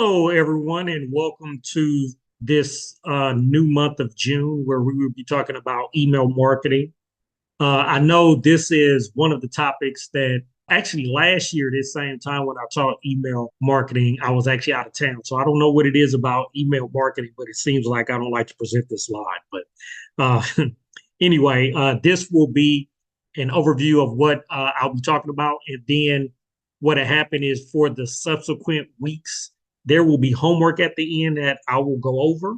Hello, everyone, and welcome to this new month of June where we will be talking about email marketing. I know this is one of the topics that actually last year, this same time when I taught email marketing, I was actually out of town. So I don't know what it is about email marketing, but it seems like I don't like to present this live. But anyway, this will be an overview of what I'll be talking about. And then what had happened is for the subsequent weeks, there will be homework at the end that I will go over,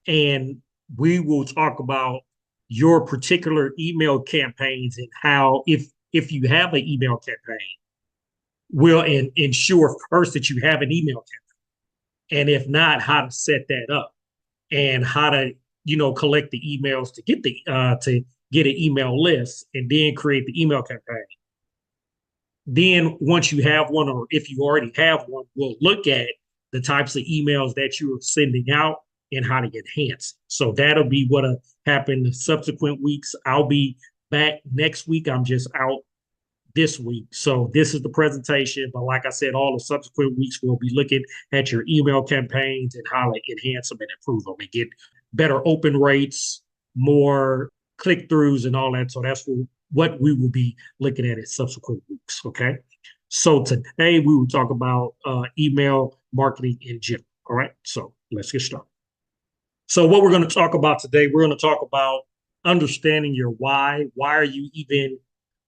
and we will talk about your particular email campaigns and how, if you have an email campaign, will ensure first that you have an email campaign, and if not, how to set that up and how to collect the emails to get an email list and then create the email campaign. Then once you have one, or if you already have one, we'll look at the types of emails that you're sending out and how to enhance. So that'll be what happen the subsequent weeks. I'll be back next week. I'm just out this week. So this is the presentation. But like I said, all the subsequent weeks, we'll be looking at your email campaigns and how to enhance them and improve them and get better open rates, more click-throughs and all that. So that's what we will be looking at in subsequent weeks. Okay. So today we will talk about email marketing in general. All right. So let's get started. So what we're going to talk about today, we're going to talk about understanding your why. Why are you even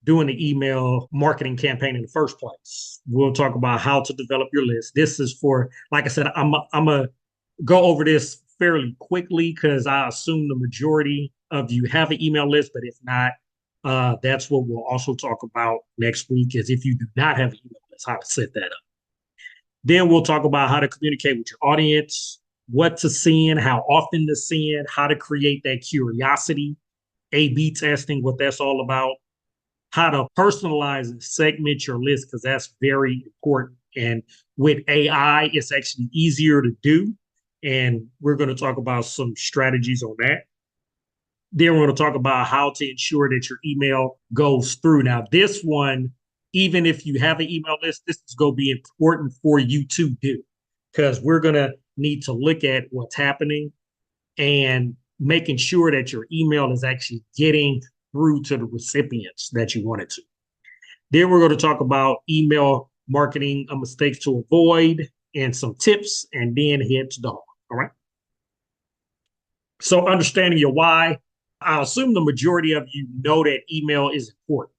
doing the email marketing campaign in the first place? We'll talk about how to develop your list. This is for, like I said, I'm going to go over this fairly quickly because I assume the majority of you have an email list, but if not, that's what we'll also talk about next week is if you do not have an email list, how to set that up. Then we'll talk about how to communicate with your audience, what to send, how often to send, how to create that curiosity, A/B testing, what that's all about, how to personalize and segment your list, because that's very important. And with AI, it's actually easier to do. And we're going to talk about some strategies on that. Then we're going to talk about how to ensure that your email goes through. Now, this one, even if you have an email list, this is going to be important for you to do because we're going to need to look at what's happening and making sure that your email is actually getting through to the recipients that you want it to. Then we're going to talk about email marketing mistakes to avoid and some tips, and then head to the home. All right. So understanding your why. I assume the majority of you know that email is important.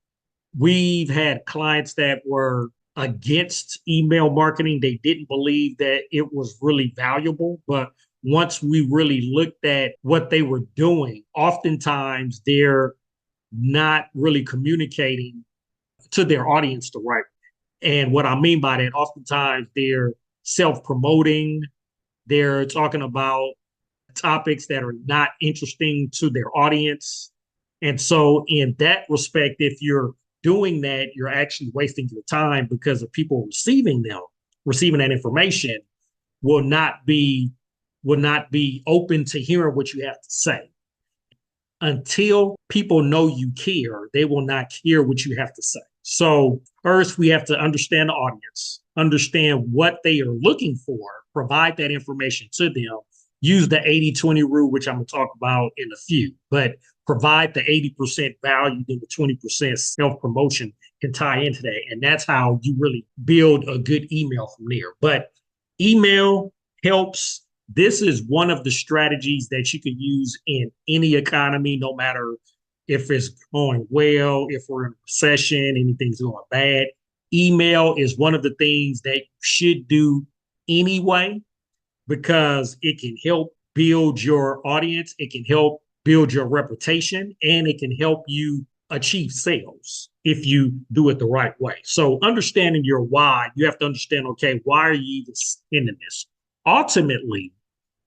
We've had clients that were against email marketing. They didn't believe that it was really valuable. But once we really looked at what they were doing, oftentimes they're not really communicating to their audience the right way. And what I mean by that, oftentimes they're self-promoting. They're talking about topics that are not interesting to their audience. And so in that respect, if you're doing that, you're actually wasting your time because the people receiving that information will not be open to hearing what you have to say. Until people know you care, they will not hear what you have to say. So first, we have to understand the audience, understand what they are looking for, provide that information to them, use the 80-20 rule, which I'm going to talk about in a few, but provide the 80% value, then the 20% self-promotion can tie into that. And that's how you really build a good email from there. But email helps. This is one of the strategies that you can use in any economy, no matter if it's going well, if we're in a recession, anything's going bad. Email is one of the things that you should do anyway, because it can help build your audience, it can help build your reputation, and it can help you achieve sales if you do it the right way. So understanding your why, you have to understand, okay, why are you even sending this? Ultimately,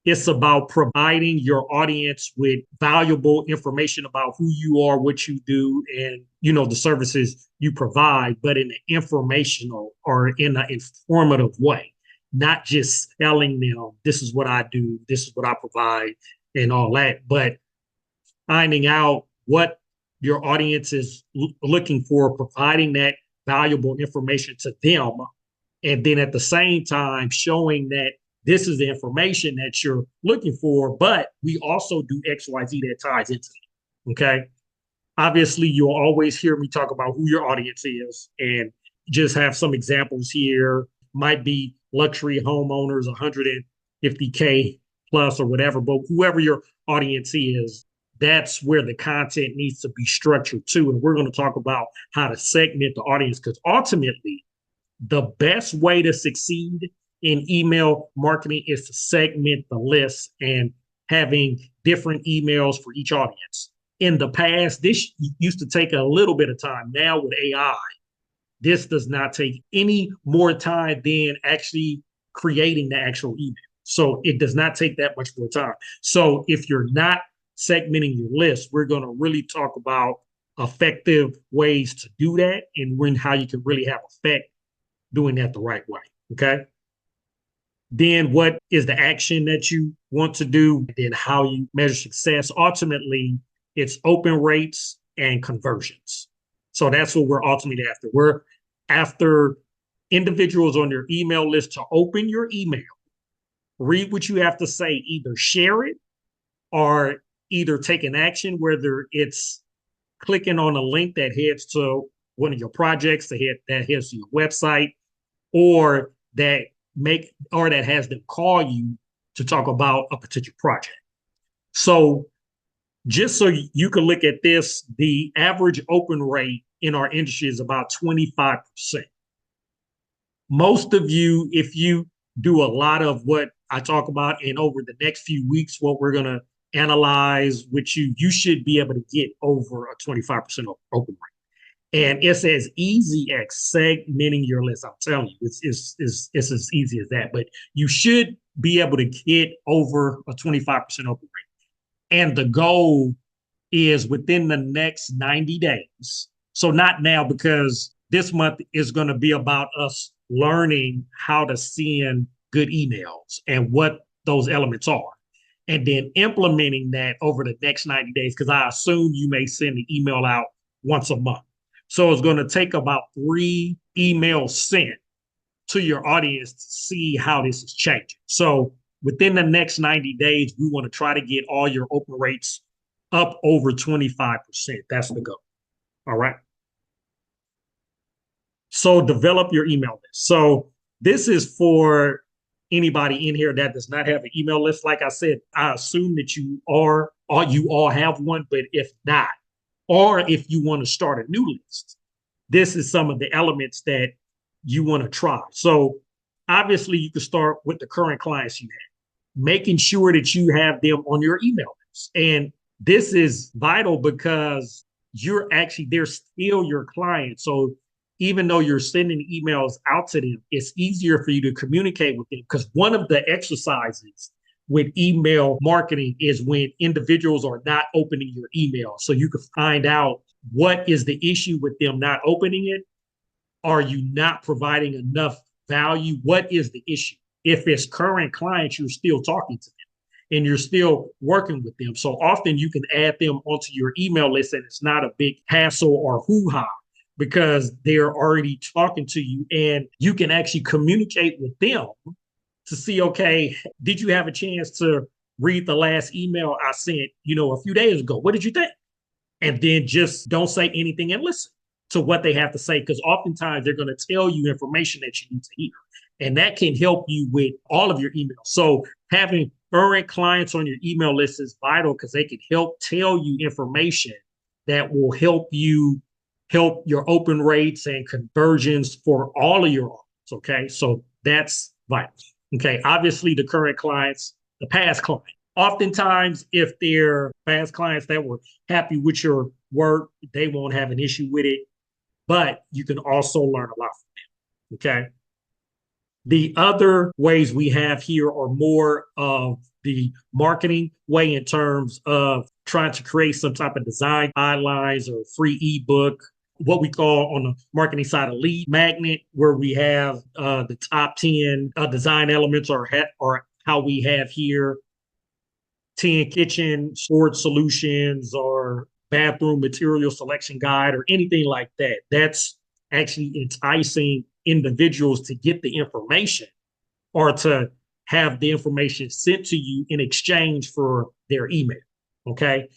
it's about providing your audience with valuable information about who you are, what you do, and the services you provide, but in an informational or in an informative way. Not just telling them this is what I do, this is what I provide, and all that, but finding out what your audience is looking for, providing that valuable information to them, And then at the same time, showing that this is the information that you're looking for, but we also do XYZ that ties into it. Okay. Obviously, you'll always hear me talk about who your audience is and just have some examples here. Might be luxury homeowners, 150K plus or whatever, but whoever your audience is, that's where the content needs to be structured to. And we're going to talk about how to segment the audience because ultimately, the best way to succeed in email marketing is to segment the list and having different emails for each audience. In the past, this used to take a little bit of time. Now with AI, this does not take any more time than actually creating the actual email. So it does not take that much more time. So if you're not segmenting your list, we're going to really talk about effective ways to do that and when how you can really have effect doing that the right way. Okay. Then what is the action that you want to do? Then how you measure success. Ultimately, it's open rates and conversions. So that's what we're ultimately after. We're after individuals on your email list to open your email, read what you have to say, either share it or either take an action, whether it's clicking on a link that heads to one of your projects, that heads to your website, or that has them call you to talk about a particular project. So just so you can look at this, the average open rate in our industry is about 25%. Most of you, if you do a lot of what I talk about, and over the next few weeks, what we're going to analyze with you should be able to get over a 25% open rate. And it's as easy as segmenting your list. I'm telling you, it's as easy as that. But you should be able to get over a 25% open rate. And the goal is within the next 90 days. So not now, because this month is going to be about us learning how to send good emails and what those elements are. And then implementing that over the next 90 days, because I assume you may send the email out once a month. So it's going to take about 3 emails sent to your audience to see how this is changing. So within the next 90 days, we want to try to get all your open rates up over 25%. That's the goal. All right. So develop your email list. So this is for anybody in here that does not have an email list. Like I said, I assume that you all have one, but if not, or if you want to start a new list, this is some of the elements that you want to try. So obviously you can start with the current clients you have, making sure that you have them on your email list. And this is vital because they're still your client. So even though you're sending emails out to them, it's easier for you to communicate with them, because one of the exercises with email marketing is when individuals are not opening your email. So you can find out what is the issue with them not opening it. Are you not providing enough value? What is the issue? If it's current clients, you're still talking to them and you're still working with them. So often you can add them onto your email list and it's not a big hassle or hoo-ha, because they're already talking to you and you can actually communicate with them to see, okay, did you have a chance to read the last email I sent, a few days ago? What did you think? And then just don't say anything and listen to what they have to say, because oftentimes they're going to tell you information that you need to hear. And that can help you with all of your emails. So having current clients on your email list is vital, because they can help tell you information that will help your open rates and conversions for all of your audience. Okay. So that's vital. Okay. Obviously, the current clients, the past client. Oftentimes, if they're past clients that were happy with your work, they won't have an issue with it. But you can also learn a lot from them. Okay. The other ways we have here are more of the marketing way, in terms of trying to create some type of design guidelines or free ebook, what we call on the marketing side a lead magnet, where we have the top 10 design elements, or how we have here 10 kitchen storage solutions or bathroom material selection guide or anything like that. That's actually enticing individuals to get the information or to have the information sent to you in exchange for their email. Okay.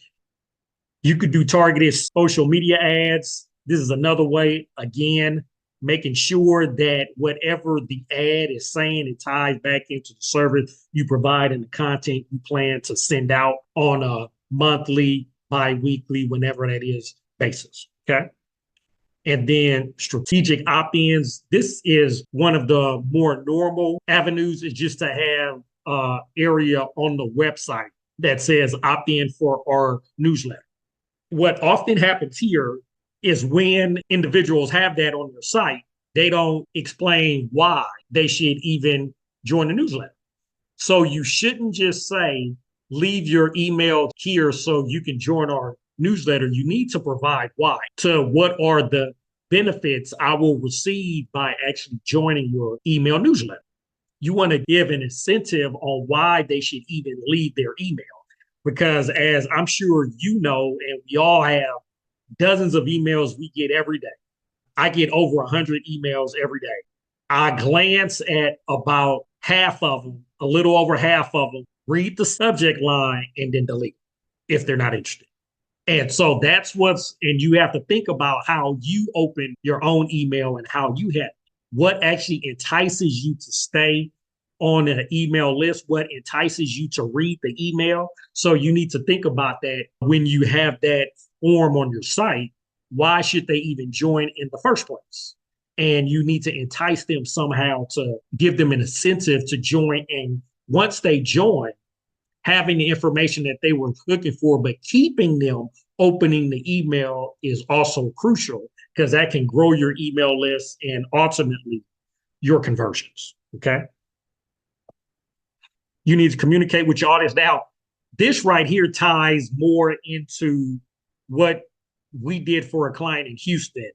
You could do targeted social media ads. This is another way, again, making sure that whatever the ad is saying, it ties back into the service you provide and the content you plan to send out on a monthly, bi-weekly, whenever that is, basis. Okay. And then strategic opt-ins. This is one of the more normal avenues, is just to have area on the website that says opt-in for our newsletter. What often happens here is when individuals have that on their site, they don't explain why they should even join the newsletter. So you shouldn't just say, leave your email here so you can join our newsletter. You need to provide why. To what are the benefits I will receive by actually joining your email newsletter. You want to give an incentive on why they should even leave their email. Because as I'm sure you know, and we all have dozens of emails we get every day. I get over 100 emails every day. I glance at about half of them, a little over half of them, read the subject line, and then delete if they're not interested. And so and you have to think about how you open your own email and how you have what actually entices you to stay on an email list, what entices you to read the email. So you need to think about that when you have that form on your site. Why should they even join in the first place? And you need to entice them somehow to give them an incentive to join. And once they join, having the information that they were looking for, but keeping them opening the email is also crucial, because that can grow your email list and ultimately your conversions. Okay. You need to communicate with your audience. Now, this right here ties more into what we did for a client in Houston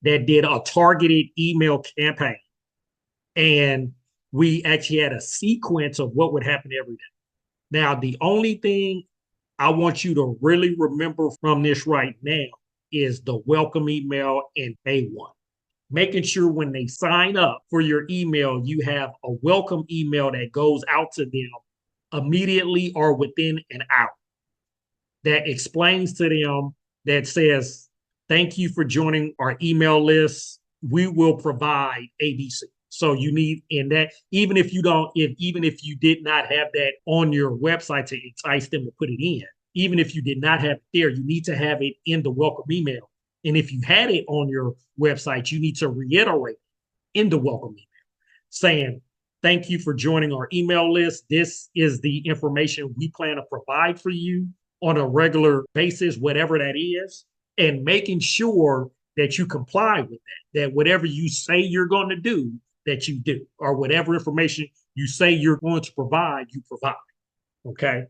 that did a targeted email campaign. And we actually had a sequence of what would happen every day. Now, the only thing I want you to really remember from this right now is the welcome email in day one. Making sure when they sign up for your email, you have a welcome email that goes out to them immediately or within an hour that explains to them, that says, thank you for joining our email list. We will provide ABC. So you need in that, even if you did not have that on your website to entice them to put it in, even if you did not have it there, you need to have it in the welcome email. And if you had it on your website, you need to reiterate in the welcome email saying, thank you for joining our email list. This is the information we plan to provide for you on a regular basis, whatever that is, and making sure that you comply with that whatever you say you're going to do, that you do, or whatever information you say you're going to provide, you provide. Okay.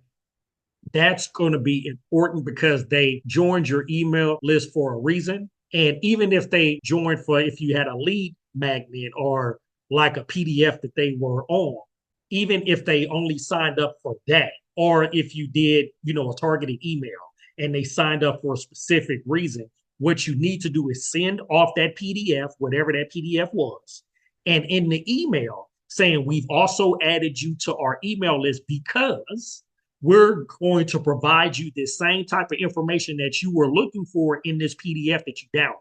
That's going to be important because they joined your email list for a reason. And even if they joined if you had a lead magnet or like a PDF that they were on, even if they only signed up for that, or if you did, a targeted email and they signed up for a specific reason, what you need to do is send off that PDF, whatever that PDF was, and in the email saying, we've also added you to our email list because we're going to provide you this same type of information that you were looking for in this PDF that you downloaded.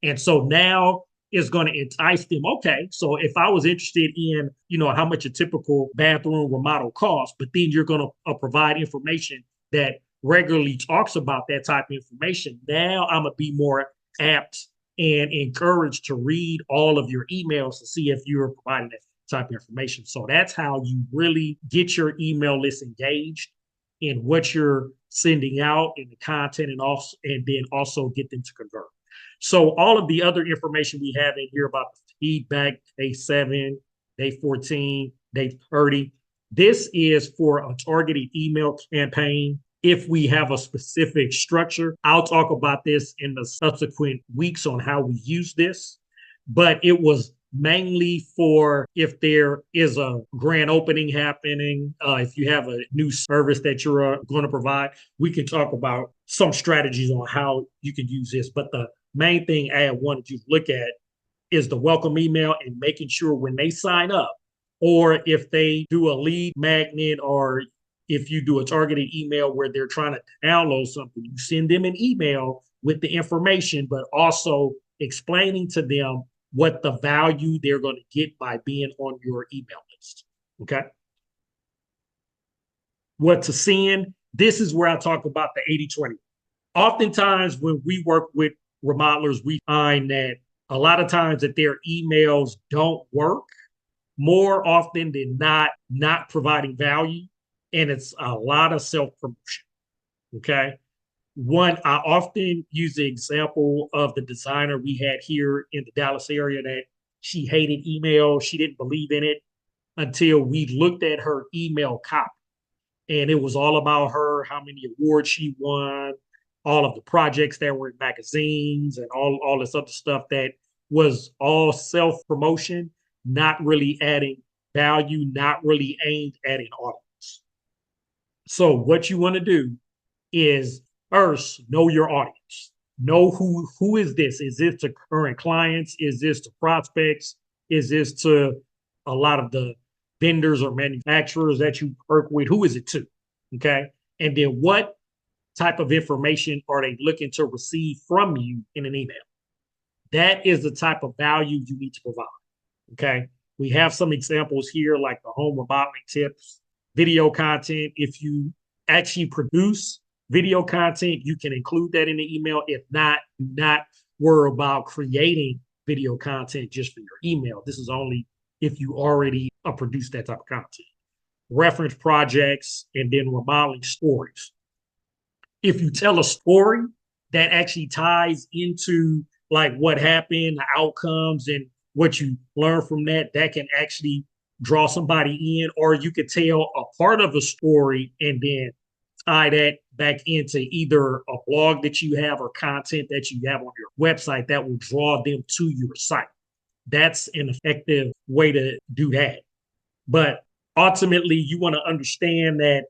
And so now it's going to entice them. Okay, so if I was interested in, how much a typical bathroom remodel costs, but then you're going to provide information that regularly talks about that type of information, now I'm going to be more apt and encouraged to read all of your emails to see if you're providing that type of information. So that's how you really get your email list engaged in what you're sending out in the content, and then also get them to convert. So all of the other information we have in here about the feedback, day 7, day 14, day 30, this is for a targeted email campaign. If we have a specific structure, I'll talk about this in the subsequent weeks on how we use this, but it was mainly for if there is a grand opening happening, if you have a new service that you're going to provide, we can talk about some strategies on how you can use this. But the main thing I wanted you to look at is the welcome email and making sure when they sign up, or if they do a lead magnet, or if you do a targeted email where they're trying to download something, you send them an email with the information, but also explaining to them what the value they're going to get by being on your email list. Okay. What to send. This is where I talk about the 80-20. Oftentimes, when we work with remodelers, we find that a lot of times that their emails don't work, more often than not providing value. And it's a lot of self promotion. Okay. One, I often use the example of the designer we had here in the Dallas area that she hated email. She didn't believe in it until we looked at her email copy. And it was all about her, how many awards she won, all of the projects that were in magazines, and all this other stuff that was all self promotion, not really adding value, not really aimed at an audience. So what you want to do is first know your audience. Know who is this? Is this to current clients? Is this to prospects? Is this to a lot of the vendors or manufacturers that you work with? Who is it to? Okay. And then what type of information are they looking to receive from you in an email? That is the type of value you need to provide. Okay. We have some examples here like the home remodeling tips, video content. If you actually produce video content, you can include that in the email. If not, do not worry about creating video content just for your email. This is only if you already produce that type of content. Reference projects, and then remodeling stories. If you tell a story that actually ties into like what happened, the outcomes, and what you learn from that, that can actually draw somebody in. Or you could tell a part of a story and then tie that back into either a blog that you have or content that you have on your website that will draw them to your site. That's an effective way to do that. But ultimately, you want to understand that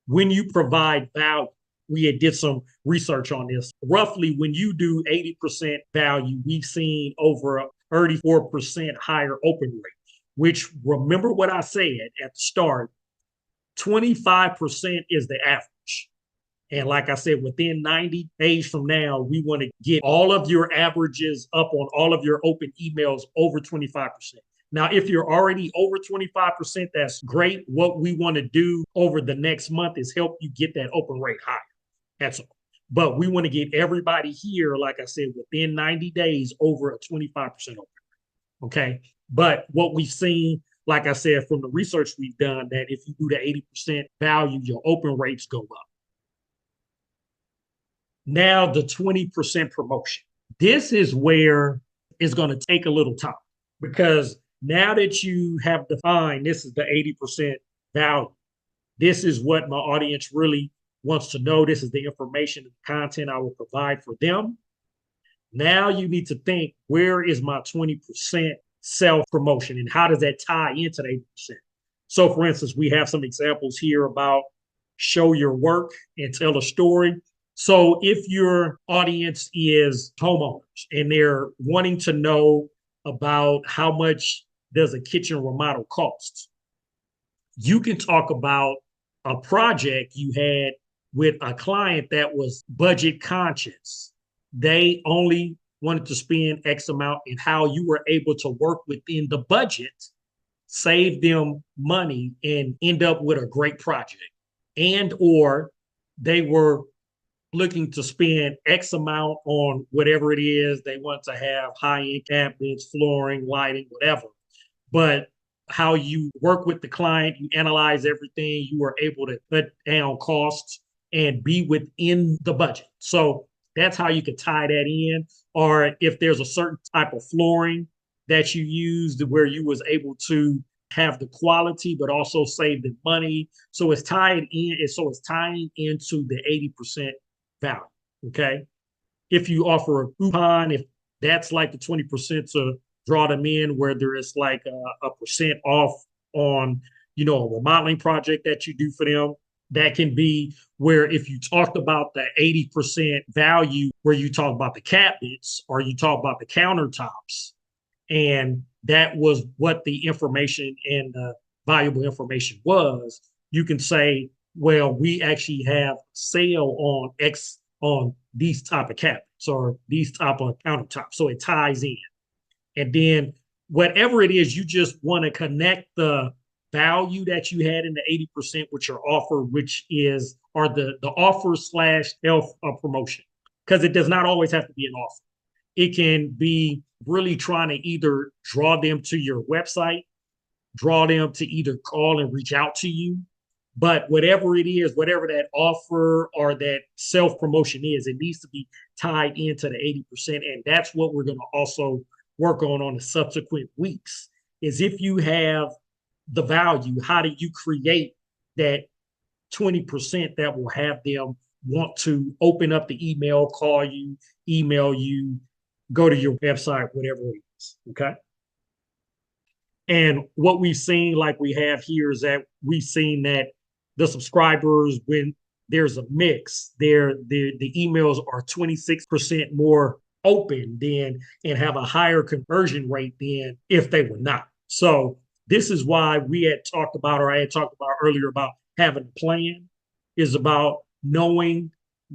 when you provide value, we had did some research on this. Roughly, when you do 80% value, we've seen over a 34% higher open rate, which, remember what I said at the start, 25% is the average. And like I said, within 90 days from now, we want to get all of your averages up on all of your open emails over 25%. Now, if you're already over 25%, that's great. What we want to do over the next month is help you get that open rate higher. That's all. But we want to get everybody here, like I said, within 90 days over a 25% open rate. Okay. But what we've seen, like I said, from the research we've done, that if you do the 80% value, your open rates go up. Now, the 20% promotion. This is where it's going to take a little time, because now that you have defined this is the 80% value, this is what my audience really wants to know. This is the information and content I will provide for them. Now you need to think, where is my 20% self promotion and how does that tie into the 80%? So, for instance, we have some examples here about show your work and tell a story. So if your audience is homeowners and they're wanting to know about how much does a kitchen remodel cost, you can talk about a project you had with a client that was budget conscious. They only wanted to spend X amount, and how you were able to work within the budget, save them money, and end up with a great project. And or they were looking to spend X amount on whatever it is they want to have, high-end cabinets, flooring, lighting, whatever. But how you work with the client, you analyze everything, you are able to cut down costs and be within the budget. So that's how you could tie that in. Or if there's a certain type of flooring that you used where you was able to have the quality, but also save the money. So it's tied in. So it's tying into the 80% value. Okay. If you offer a coupon, if that's like the 20% to draw them in, whether it's like a percent off on, a remodeling project that you do for them, that can be where if you talked about the 80% value, where you talk about the cabinets or you talk about the countertops, and that was what the information and valuable information was, you can say, well, we actually have sale on X on these type of cabinets or these type of countertops. So it ties in. And then whatever it is, you just want to connect the value that you had in the 80% with your offer, which is or the offer slash health promotion. Because it does not always have to be an offer. It can be really trying to either draw them to your website, draw them to either call and reach out to you. But whatever it is, whatever that offer or that self promotion is, it needs to be tied into the 80%. And that's what we're going to also work on the subsequent weeks. Is if you have the value, how do you create that 20% that will have them want to open up the email, call you, email you, go to your website, whatever it is. Okay. And what we've seen, like we have here, is that we've seen that the subscribers, when there's a mix, the emails are 26% more open than and have a higher conversion rate than if they were not. So this is why we had talked about, or I had talked about earlier about having a plan, is about knowing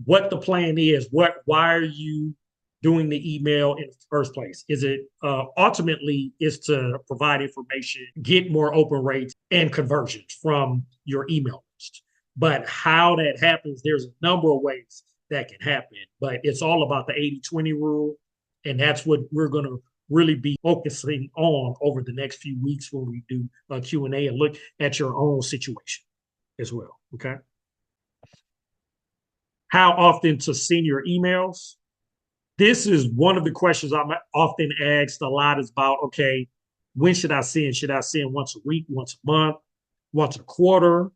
what the plan is. Why are you doing the email in the first place? Is it ultimately is to provide information, get more open rates and conversions from your email list. But how that happens, there's a number of ways that can happen, but it's all about the 80-20 rule. And that's what we're going to really be focusing on over the next few weeks when we do a Q&A and look at your own situation as well. Okay. How often to send your emails? This is one of the questions I'm often asked a lot is about, okay, when should I send? Should I send once a week, once a month, once a quarter,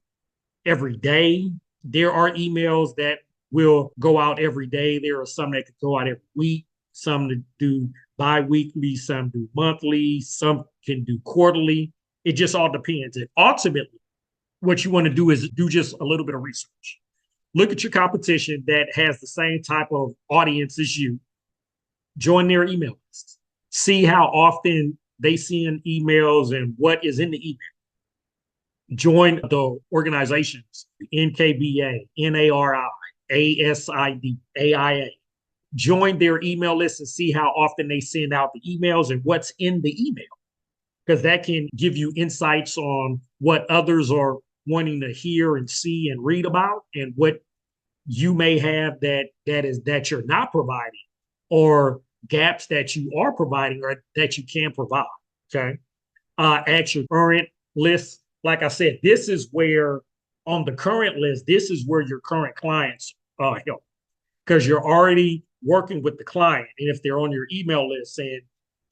every day? There are emails that will go out every day. There are some that could go out every week, some that do bi-weekly, some do monthly, some can do quarterly. It just all depends. And ultimately, what you want to do is do just a little bit of research. Look at your competition that has the same type of audience as you. Join their email list. See how often they send emails and what is in the email. Join the organizations, NKBA, NARI, ASID, AIA. Join their email list and see how often they send out the emails and what's in the email, because that can give you insights on what others are wanting to hear and see and read about, and what you may have that you're not providing, or gaps that you are providing or that you can provide. Okay. At your current list, like I said, this is where on the current list, this is where your current clients help, because you're already working with the client. And if they're on your email list, and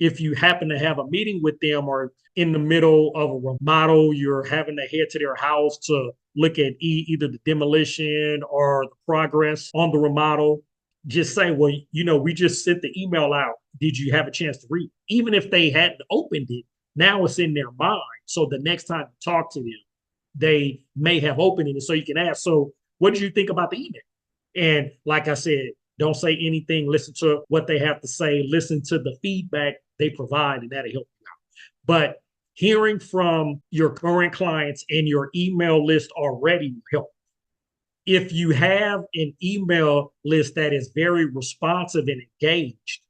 if you happen to have a meeting with them or in the middle of a remodel, you're having to head to their house to look at either the demolition or the progress on the remodel, just say, well, we just sent the email out. Did you have a chance to read? Even if they hadn't opened it, now it's in their mind. So the next time you talk to them, they may have opened it. So you can ask, so what did you think about the email? And like I said, don't say anything. Listen to what they have to say. Listen to the feedback they provide, and that'll help you out. But hearing from your current clients and your email list already will help. If you have an email list that is very responsive and engaged,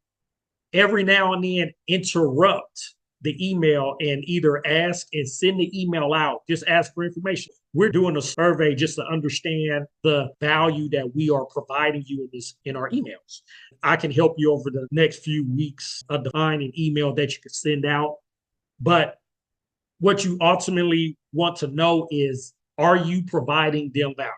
every now and then interrupt the email and either ask and send the email out. Just ask for information. We're doing a survey just to understand the value that we are providing you in our emails. I can help you over the next few weeks define an email that you can send out. But what you ultimately want to know is, are you providing them value?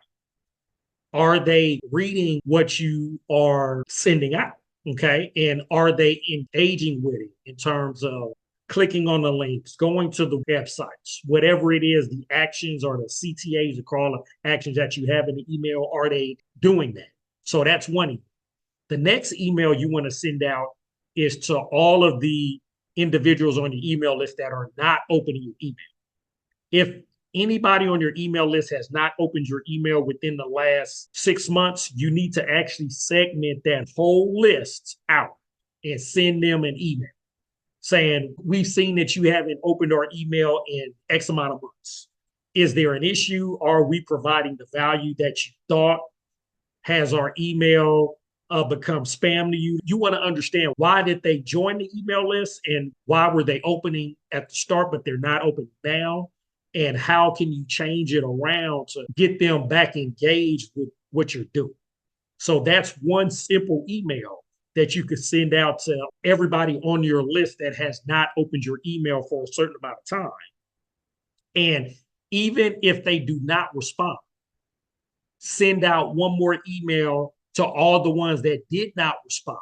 Are they reading what you are sending out? Okay. And are they engaging with it in terms of clicking on the links, going to the websites, whatever it is, the actions or the CTAs, the call of actions that you have in the email, are they doing that? So that's one email. The next email you want to send out is to all of the individuals on the email list that are not opening your email. If anybody on your email list has not opened your email within the last 6 months, you need to actually segment that whole list out and send them an email. saying, we've seen that you haven't opened our email in X amount of months. Is there an issue? Are we providing the value that you thought? Has our email become spam to you? You want to understand, why did they join the email list and why were they opening at the start, but they're not opening now? And how can you change it around to get them back engaged with what you're doing? So that's one simple email that you could send out to everybody on your list that has not opened your email for a certain amount of time. And even if they do not respond, send out one more email to all the ones that did not respond.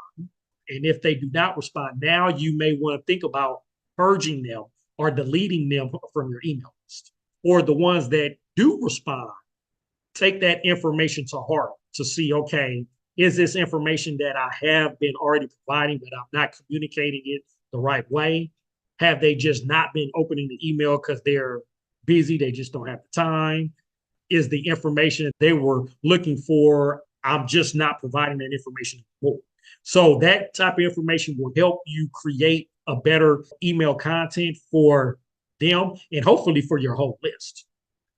And if they do not respond, now you may want to think about purging them or deleting them from your email list. Or the ones that do respond, take that information to heart to see, okay, is this information that I have been already providing, but I'm not communicating it the right way? Have they just not been opening the email because they're busy? They just don't have the time? Is the information they were looking for, I'm just not providing that information anymore? So that type of information will help you create a better email content for them and hopefully for your whole list.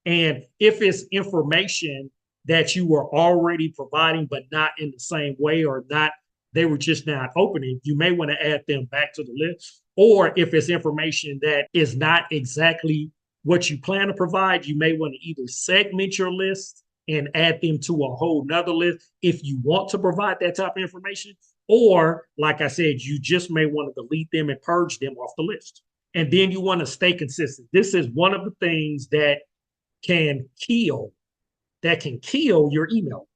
And if it's information that you were already providing, but not in the same way, or not, they were just not opening, you may want to add them back to the list. Or if it's information that is not exactly what you plan to provide, you may want to either segment your list and add them to a whole nother list if you want to provide that type of information. Or, like I said, you just may want to delete them and purge them off the list. And then you want to stay consistent. This is one of the things that can kill your email.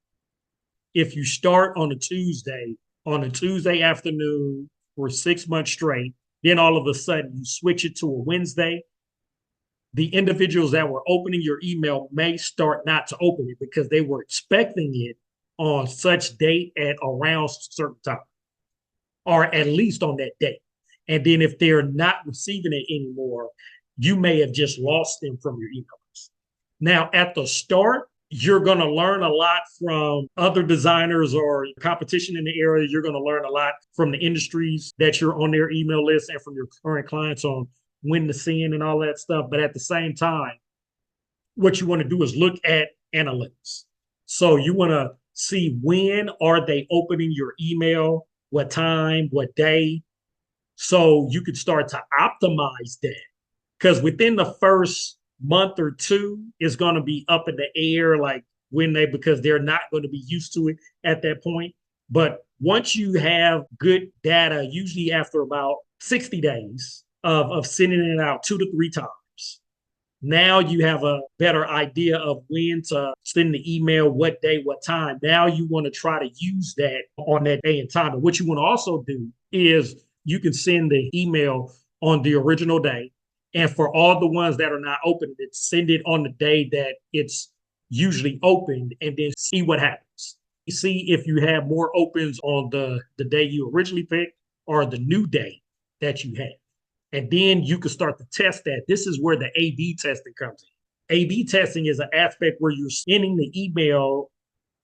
If you start on a Tuesday afternoon for 6 months straight, then all of a sudden you switch it to a Wednesday, the individuals that were opening your email may start not to open it because they were expecting it on such date at around a certain time, or at least on that date. And then if they're not receiving it anymore, you may have just lost them from your email list. Now, at the start, you're going to learn a lot from other designers or competition in the area. You're going to learn a lot from the industries that you're on their email list and from your current clients on when to send and all that stuff. But at the same time, what you want to do is look at analytics. So you want to see, when are they opening your email, what time, what day, so you could start to optimize that. Because within the first month or two, it's going to be up in the air, like because they're not going to be used to it at that point. But once you have good data, usually after about 60 days of sending it out 2 to 3 times, now you have a better idea of when to send the email, what day, what time. Now you want to try to use that on that day and time. And what you want to also do is you can send the email on the original day. And for all the ones that are not open, send it on the day that it's usually opened, and then see what happens. You see if you have more opens on the day you originally picked or the new day that you had. And then you can start to test that. This is where the A/B testing comes in. A/B testing is an aspect where you're sending the email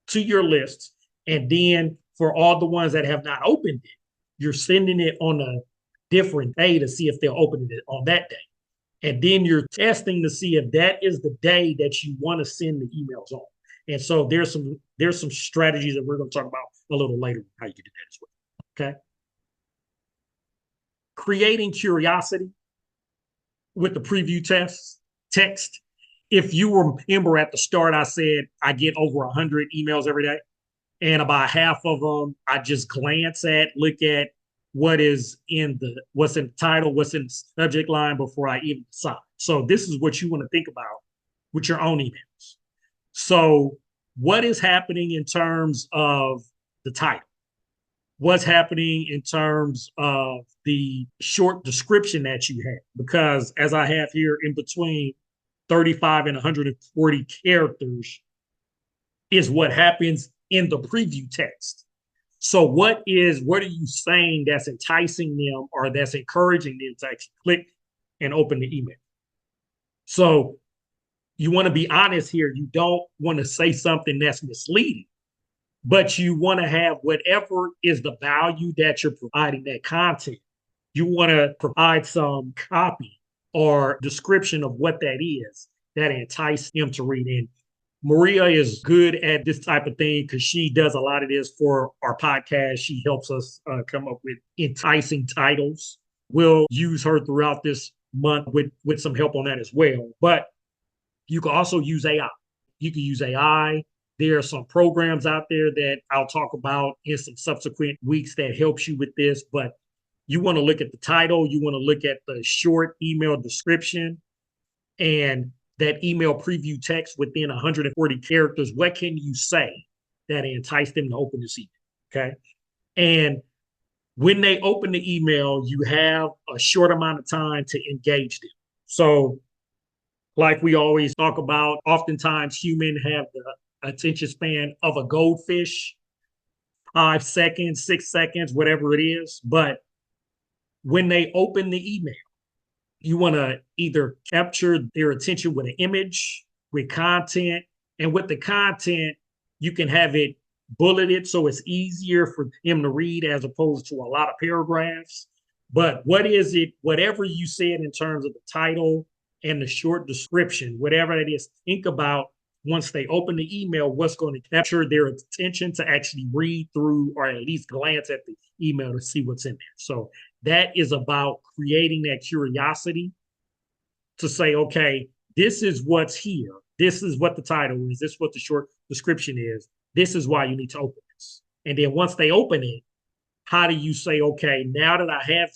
to your list, and then for all the ones that have not opened it, you're sending it on a different day to see if they'll open it on that day. And then you're testing to see if that is the day that you want to send the emails on. And so there's some strategies that we're going to talk about a little later, how you can do that as well. Okay. Creating curiosity with the preview text. If you remember at the start, I said I get over 100 emails every day, and about half of them I just glance at, look at what's in the title, what's in the subject line before I even decide. So this is what you want to think about with your own emails. So what is happening in terms of the title? What's happening in terms of the short description that you have? Because as I have here, in between 35 and 140 characters is what happens in the preview text. So what are you saying that's enticing them or that's encouraging them to actually click and open the email? So you want to be honest here. You don't want to say something that's misleading, but you want to have whatever is the value that you're providing that content. You want to provide some copy or description of what that is that entice them to read. And Maria is good at this type of thing because she does a lot of this for our podcast. She helps us come up with enticing titles. We'll use her throughout this month with some help on that as well. But you can also use AI. You can use AI. There are some programs out there that I'll talk about in some subsequent weeks that helps you with this. But you want to look at the title, you want to look at the short email description and that email preview text within 140 characters. What can you say that entice them to open this email? Okay. And when they open the email, you have a short amount of time to engage them. So, like we always talk about, oftentimes humans have the attention span of a goldfish, 5 seconds, 6 seconds, whatever it is. But when they open the email, you want to either capture their attention with an image, with content, and with the content, you can have it bulleted so it's easier for them to read as opposed to a lot of paragraphs. But what is it, whatever you said in terms of the title and the short description, whatever it is, think about once they open the email, what's going to capture their attention to actually read through or at least glance at the email to see what's in there. So that is about creating that curiosity to say, okay, this is what's here. This is what the title is. This is what the short description is. This is why you need to open this. And then once they open it, how do you say, okay, now that I have,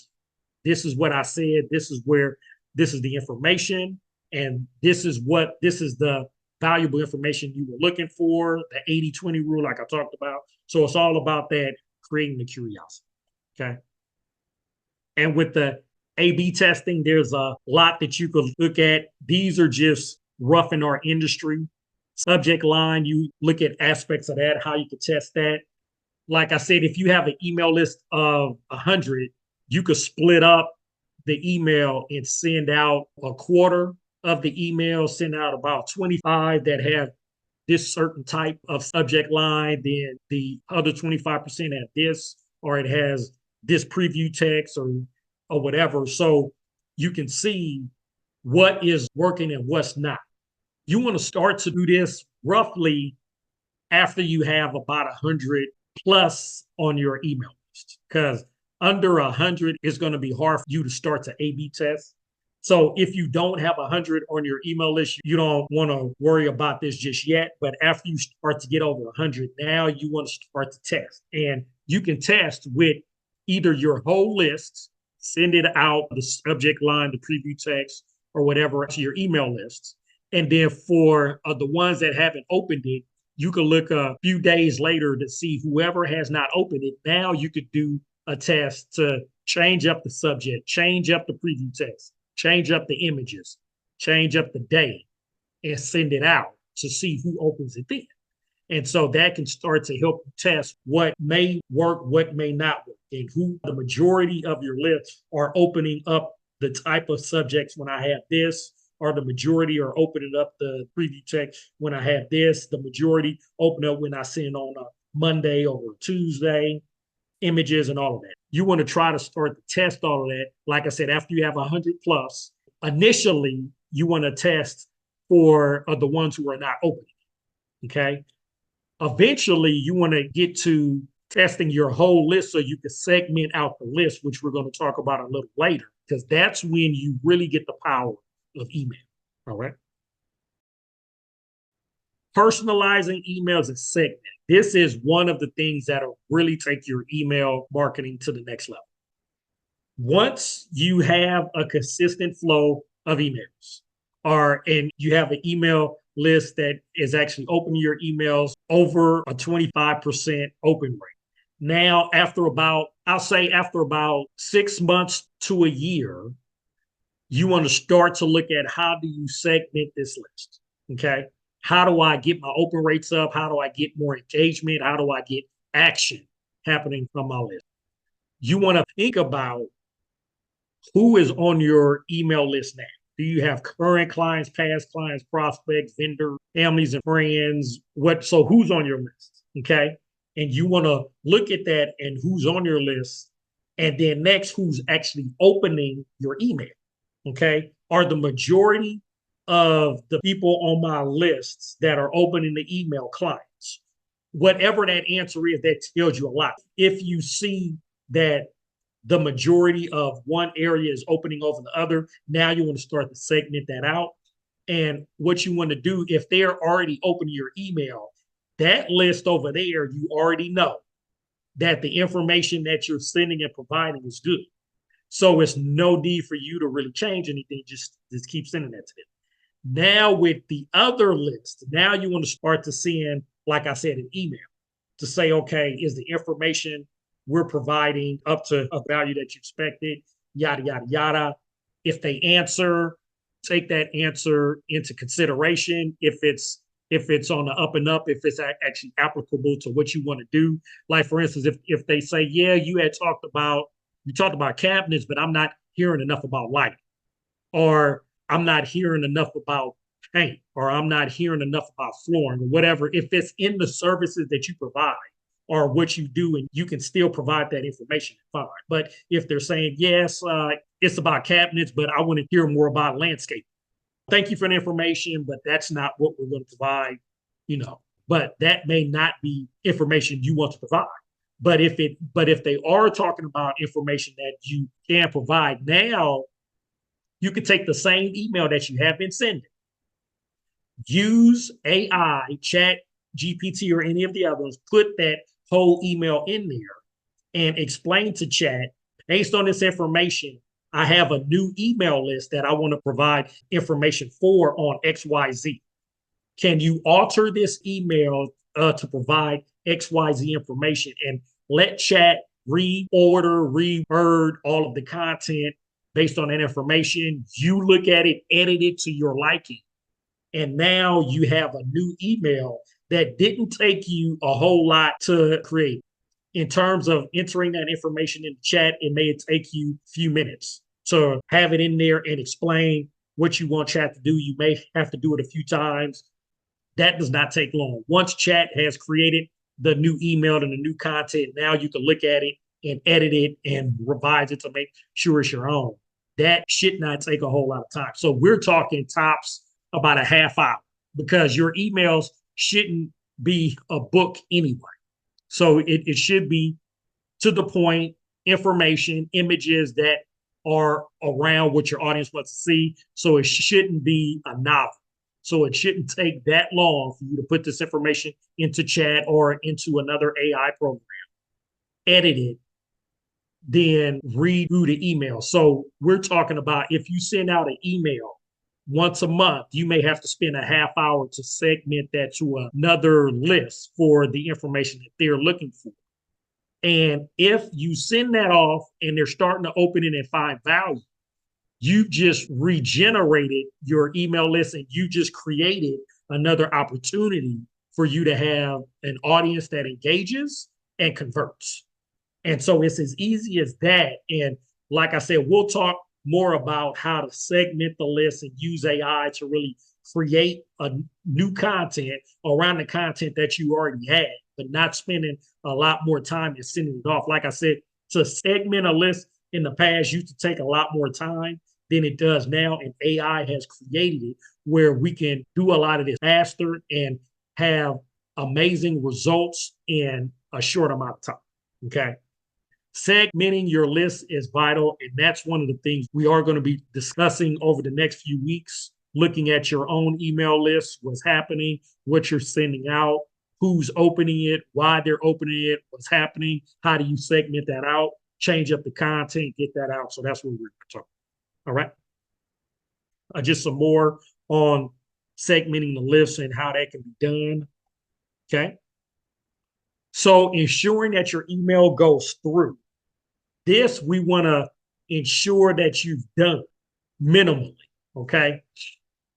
this is what I said, this is where, this is the information, and this is the valuable information you were looking for, the 80-20 rule, like I talked about. So it's all about that, creating the curiosity. Okay. And with the A/B testing, there's a lot that you could look at. These are just rough in our industry. Subject line, you look at aspects of that, how you could test that. Like I said, if you have an email list of 100, you could split up the email and send out a quarter of the email, send out about 25 that have this certain type of subject line, then the other 25% have this, or it has this preview text or whatever. So you can see what is working and what's not. You want to start to do this roughly after you have about 100 plus on your email list, because under 100 is going to be hard for you to start to A/B test. So if you don't have 100 on your email list, you don't want to worry about this just yet. But after you start to get over 100, now you want to start to test. And you can test with either your whole list, send it out, the subject line, the preview text, or whatever to your email list. And then for the ones that haven't opened it, you can look a few days later to see whoever has not opened it. Now you could do a test to change up the subject, change up the preview text, change up the images, change up the day, and send it out to see who opens it then. And so that can start to help you test what may work, what may not work, and who the majority of your lists are opening up the type of subjects when I have this, or the majority are opening up the preview text when I have this, the majority open up when I send on a Monday or a Tuesday, images and all of that. You want to try to start to test all of that. Like I said, after you have 100 plus, initially you want to test for the ones who are not opening. Okay. Eventually, you want to get to testing your whole list so you can segment out the list, which we're going to talk about a little later, because that's when you really get the power of email. All right. Personalizing emails and segment. This is one of the things that'll really take your email marketing to the next level. Once you have a consistent flow of emails, and you have an email list that is actually opening your emails over a 25% open rate. Now, after about 6 months to a year, you want to start to look at how do you segment this list? Okay. How do I get my open rates up? How do I get more engagement? How do I get action happening from my list? You want to think about who is on your email list now. Do you have current clients, past clients, prospects, vendors, families, and friends? So who's on your list? Okay. And you want to look at that and who's on your list And then next, who's actually opening your email? Okay. Are the majority of the people on my lists that are opening the email clients? Whatever that answer is, that tells you a lot. If you see that the majority of one area is opening over the other, now you want to start to segment that out. And what you want to do, if they're already opening your email, that list over there, you already know that the information that you're sending and providing is good. So it's no need for you to really change anything. Just keep sending that to them. Now with the other list, now you want to start to send, like I said, an email to say, okay, is the information we're providing up to a value that you expected? Yada, yada, yada. If they answer, take that answer into consideration. If it's on the up and up, if it's actually applicable to what you want to do. Like for instance, if they say, yeah, you talked about cabinets, but I'm not hearing enough about lighting, or I'm not hearing enough about paint, or I'm not hearing enough about flooring, or whatever. If it's in the services that you provide or what you do, and you can still provide that information, fine. But if they're saying, yes, it's about cabinets, but I want to hear more about landscape. Thank you for the information, but that's not what we're going to provide, you know. But that may not be information you want to provide. But if they are talking about information that you can provide now, you can take the same email that you have been sending, use AI, Chat GPT, or any of the others, put that whole email in there and explain to Chat, based on this information, I have a new email list that I want to provide information for on XYZ. Can you alter this email to provide XYZ information, and let Chat reorder, reword all of the content based on that information? You look at it, edit it to your liking. And now you have a new email that didn't take you a whole lot to create. In terms of entering that information in the chat, it may take you a few minutes to have it in there and explain what you want Chat to do. You may have to do it a few times. That does not take long. Once Chat has created the new email and the new content, now you can look at it and edit it and revise it to make sure it's your own. That should not take a whole lot of time. So we're talking tops about a half hour, because your emails shouldn't be a book anyway. So it should be to the point, information, images that are around what your audience wants to see. So it shouldn't be a novel. So it shouldn't take that long for you to put this information into Chat or into another AI program, edit it, then read through the email. So we're talking about, if you send out an email once a month, you may have to spend a half hour to segment that to another list for the information that they're looking for. And if you send that off and they're starting to open it and find value, you just regenerated your email list, and you just created another opportunity for you to have an audience that engages and converts. And so it's as easy as that. And like I said, we'll talk more about how to segment the list and use AI to really create a new content around the content that you already had, but not spending a lot more time and sending it off. Like I said, to segment a list in the past used to take a lot more time than it does now. And AI has created it where we can do a lot of this faster and have amazing results in a short amount of time. Okay. Segmenting your list is vital. And that's one of the things we are going to be discussing over the next few weeks, looking at your own email list, what's happening, what you're sending out, who's opening it, why they're opening it, what's happening, how do you segment that out, change up the content, get that out. So that's what we're talking. All right. Just some more on segmenting the list and how that can be done. Okay. So ensuring that your email goes through. This we want to ensure that you've done minimally. Okay.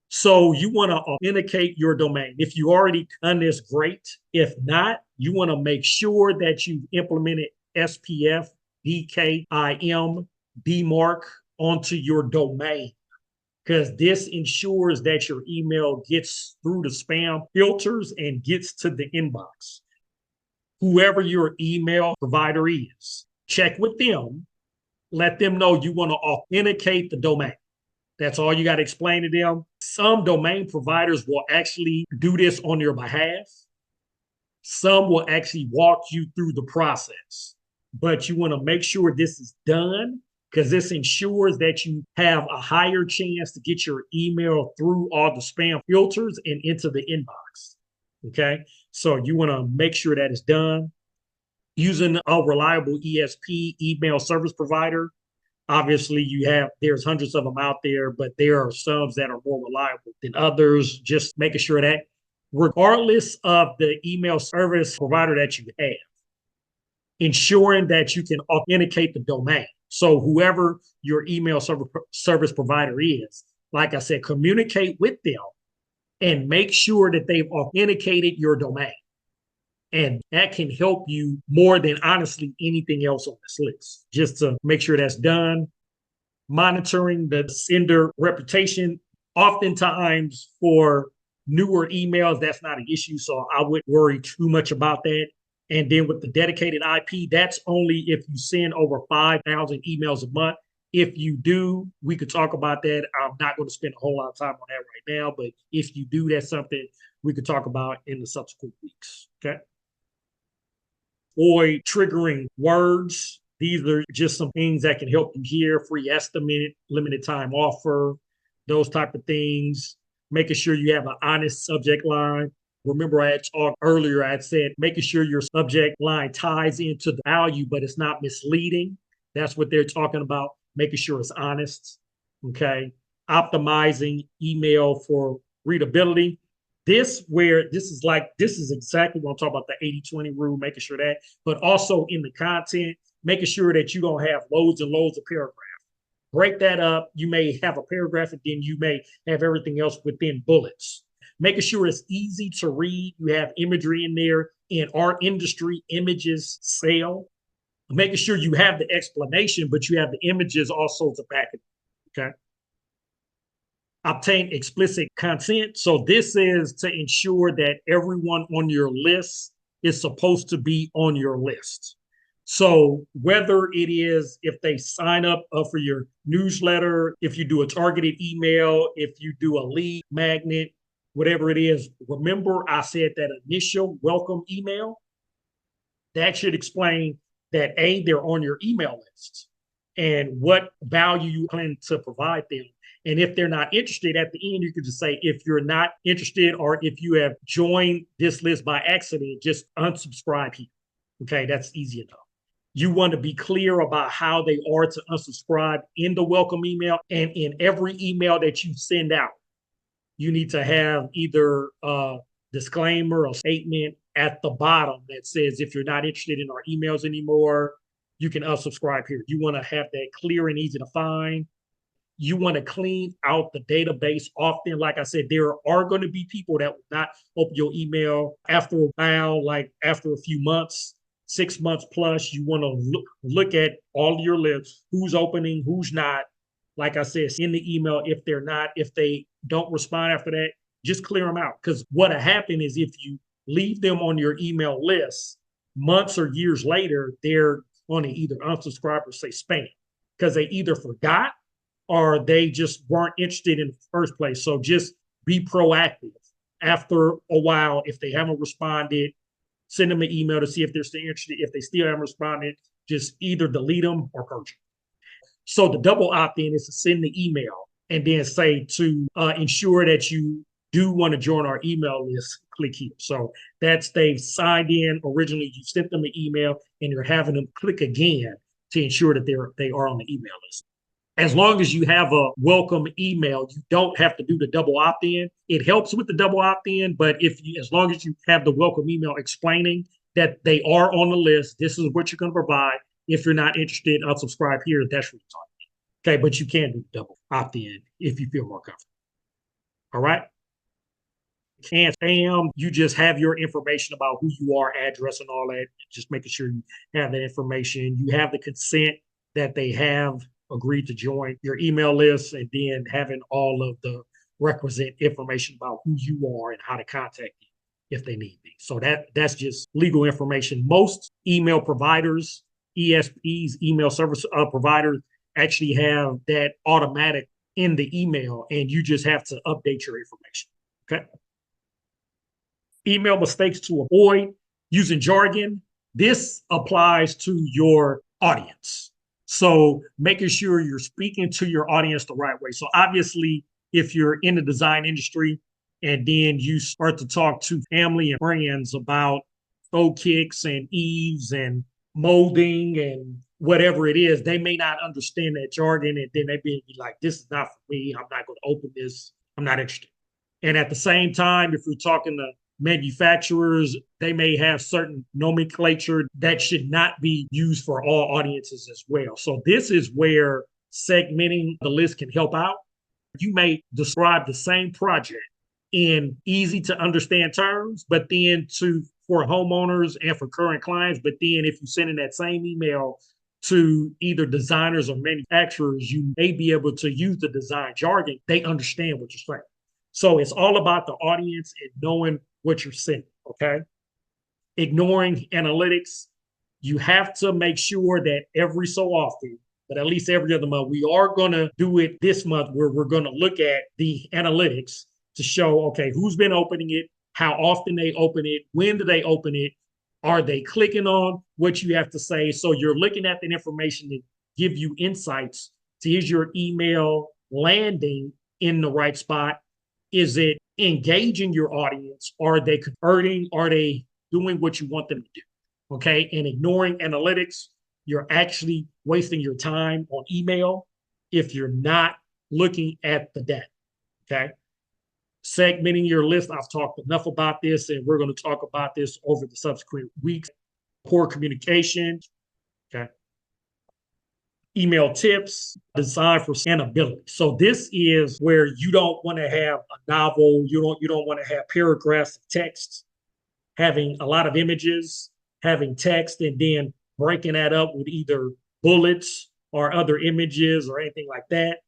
So you want to authenticate your domain. If you already done this, great. If not, you want to make sure that you've implemented SPF, DKIM, DMARC onto your domain, because this ensures that your email gets through the spam filters and gets to the inbox. Whoever your email provider is, check with them let them know you want to authenticate the domain. That's all you got to explain to them. Some domain providers will actually do this on your behalf. Some will actually walk you through the process, but you want to make sure this is done because this ensures that you have a higher chance to get your email through all the spam filters and into the inbox. Okay. So you want to make sure that it's done using a reliable ESP, email service provider. Obviously, there's hundreds of them out there, but there are some that are more reliable than others. Just making sure that regardless of the email service provider that you have, ensuring that you can authenticate the domain. So whoever your email service provider is, like I said, communicate with them and make sure that they've authenticated your domain. And that can help you more than honestly anything else on this list, just to make sure that's done. Monitoring the sender reputation, oftentimes for newer emails, that's not an issue. So I wouldn't worry too much about that. And then with the dedicated IP, that's only if you send over 5,000 emails a month. If you do, we could talk about that. I'm not going to spend a whole lot of time on that right now, but if you do, that's something we could talk about in the subsequent weeks. Okay. Avoid triggering words. These are just some things that can help you here. Free estimate, limited time offer, those type of things. Making sure you have an honest subject line. Remember, I had talked earlier, I had said making sure your subject line ties into the value, but it's not misleading. That's what they're talking about, making sure it's honest. Okay. Optimizing email for readability. This is exactly what I'm talking about, the 80-20 rule, making sure that, but also in the content, making sure that you don't have loads and loads of paragraphs. Break that up. You may have a paragraph and then you may have everything else within bullets. Making sure it's easy to read. You have imagery in there. In our industry, images sell. Making sure you have the explanation, but you have the images also to back it. Okay. Obtain explicit consent. So this is to ensure that everyone on your list is supposed to be on your list. So whether it is if they sign up for your newsletter, if you do a targeted email, if you do a lead magnet, whatever it is, remember I said that initial welcome email, that should explain that A, they're on your email list and what value you plan to provide them. And if they're not interested at the end, you can just say, if you're not interested or if you have joined this list by accident, just unsubscribe here. Okay, that's easy enough. You want to be clear about how they are to unsubscribe in the welcome email and in every email that you send out. You need to have either a disclaimer or statement at the bottom that says, if you're not interested in our emails anymore, you can unsubscribe here. You want to have that clear and easy to find. You want to clean out the database often. Like I said, there are going to be people that will not open your email after a while, like after a few months, 6 months plus. You want to look at all of your lists, who's opening, who's not. Like I said, in the email, if they don't respond after that, just clear them out. Because what will happen is if you leave them on your email list, months or years later, they're going to either unsubscribe or say spam because they either forgot or they just weren't interested in the first place. So just be proactive. After a while, if they haven't responded, send them an email to see if they're still interested. If they still haven't responded, just either delete them or purge them. So the double opt-in is to send the email and then say to ensure that you do want to join our email list, click here. So that's they've signed in originally, you sent them an email and you're having them click again to ensure that they are on the email list. As long as you have a welcome email, you don't have to do the double opt-in. It helps with the double opt-in, but as long as you have the welcome email explaining that they are on the list, this is what you're going to provide. If you're not interested, unsubscribe here. That's what you're talking about. Okay, but you can do double opt-in if you feel more comfortable. All right. And spam, you just have your information about who you are, address, and all that. Just making sure you have that information. You have the consent that they have agreed to join your email list, and then having all of the requisite information about who you are and how to contact you if they need be. So that's just legal information. Most email providers, ESPs, email service providers, actually have that automatic in the email, and you just have to update your information. Okay. Email mistakes to avoid using jargon. This applies to your audience. So making sure you're speaking to your audience the right way. So obviously, if you're in the design industry and then you start to talk to family and friends about throw kicks and eaves and molding and whatever it is, they may not understand that jargon, and then they be like, this is not for me. I'm not going to open this. I'm not interested. And at the same time, if we're talking to manufacturers, they may have certain nomenclature that should not be used for all audiences as well. So this is where segmenting the list can help out. You may describe the same project in easy to understand terms, but then to for homeowners and for current clients. But then if you send in that same email to either designers or manufacturers, you may be able to use the design jargon. They understand what you're saying. So it's all about the audience and knowing what you're sending. Okay. Ignoring analytics. You have to make sure that every so often, but at least every other month, we are going to do it this month where we're going to look at the analytics to show, okay, who's been opening it, how often they open it, when do they open it, are they clicking on what you have to say? So you're looking at the information to give you insights to is your email landing in the right spot? Is it engaging your audience? Are they converting? Are they doing what you want them to do? Okay. And ignoring analytics, you're actually wasting your time on email if you're not looking at the data. Okay. Segmenting your list. I've talked enough about this, and we're going to talk about this over the subsequent weeks. Poor communication. Okay. Email tips designed for scannability. So this is where you don't want to have a novel. You don't want to have paragraphs of text, having a lot of images, having text, and then breaking that up with either bullets or other images or anything like that.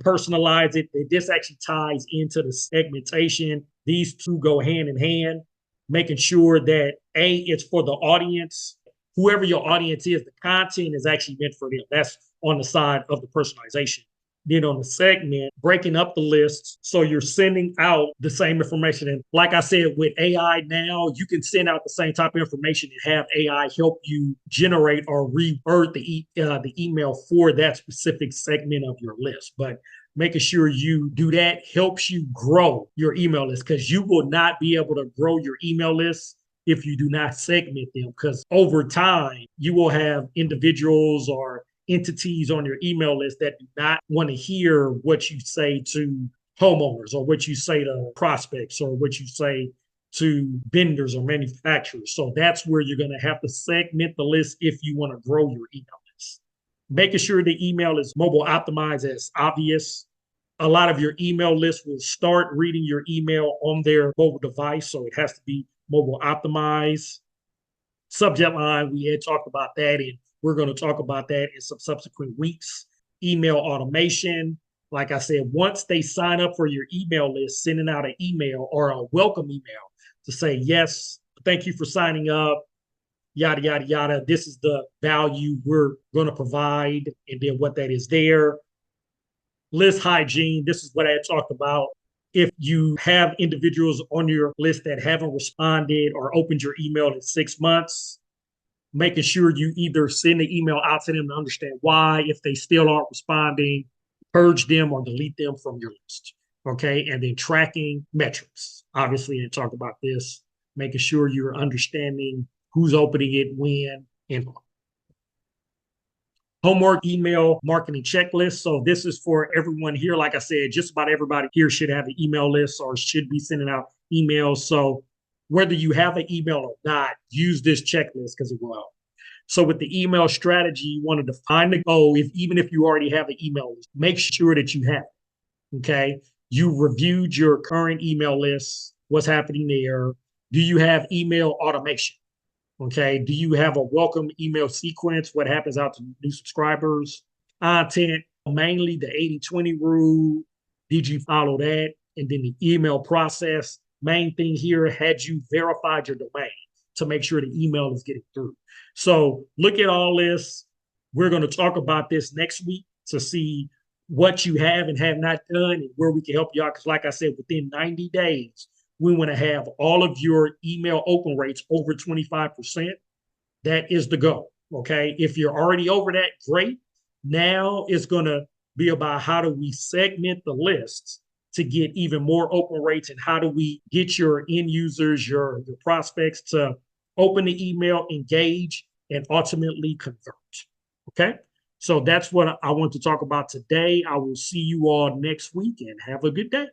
Personalize it. This actually ties into the segmentation. These two go hand in hand, making sure that it's for the audience. Whoever your audience is, the content is actually meant for them. That's on the side of the personalization. Then on the segment, breaking up the lists so you're sending out the same information. And like I said, with AI now, you can send out the same type of information and have AI help you generate or revert the email for that specific segment of your list. But making sure you do that helps you grow your email list, because you will not be able to grow your email list if you do not segment them, because over time you will have individuals or entities on your email list that do not want to hear what you say to homeowners or what you say to prospects or what you say to vendors or manufacturers. So that's where you're going to have to segment the list if you want to grow your email list. Making sure the email is mobile optimized as obvious. A lot of your email list will start reading your email on their mobile device, so it has to be mobile optimized. Subject line, we had talked about that, and we're going to talk about that in some subsequent weeks. Email automation. Like I said, once they sign up for your email list, sending out an email or a welcome email to say, yes, thank you for signing up, yada, yada, yada. This is the value we're going to provide, and then what that is there. List hygiene. This is what I had talked about. If you have individuals on your list that haven't responded or opened your email in 6 months, making sure you either send the email out to them to understand why. If they still aren't responding, purge them or delete them from your list. Okay. And then tracking metrics. Obviously, I talked about this, making sure you're understanding who's opening it, when, and homework email marketing checklist. So this is for everyone here. Like I said, just about everybody here should have an email list or should be sending out emails. So whether you have an email or not, use this checklist because it will help. So with the email strategy, you want to define the goal. Even if you already have an email list, make sure that you have it. Okay. You reviewed your current email list. What's happening there? Do you have email automation? Okay. Do you have a welcome email sequence? What happens out to new subscribers? Content, mainly the 80-20 rule. Did you follow that? And then the email process. Main thing here, had you verified your domain? to make sure the email is getting through. So look at all this. We're going to talk about this next week to see what you have and have not done and where we can help you out. Because like I said, within 90 days, we want to have all of your email open rates over 25%. That is the goal. Okay. If you're already over that, great. Now it's going to be about how do we segment the lists to get even more open rates, and how do we get your end users, your prospects to open the email, engage, and ultimately convert. Okay. So that's what I want to talk about today. I will see you all next week and have a good day.